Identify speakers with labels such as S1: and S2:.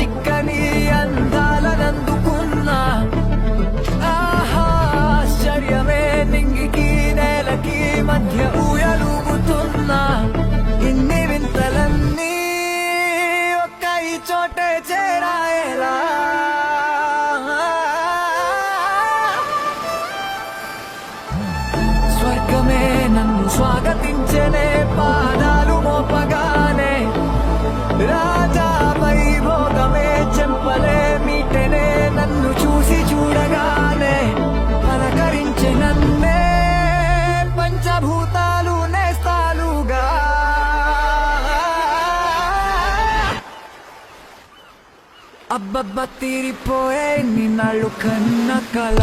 S1: చిక్కని అందాలనందుకున్నా ఆశ్చర్యమే నింగికి నేలకి మధ్య ఊయలుగుతున్నా ఇన్ని వింతలన్నీ ఒక్క ఈ చోటే చేరాయేలా స్వర్గమే నన్ను స్వాగతించనే పాదాలు మోపగానే రాజా వైభోగమే చెంపలే మీటనే నన్ను చూసి చూడగానే పలకరించే నన్నే పంచభూతాలు నేస్తాలుగా అబ్బబ్బ తీరిపోయే నిన్నాళ్ళు కన్న కళ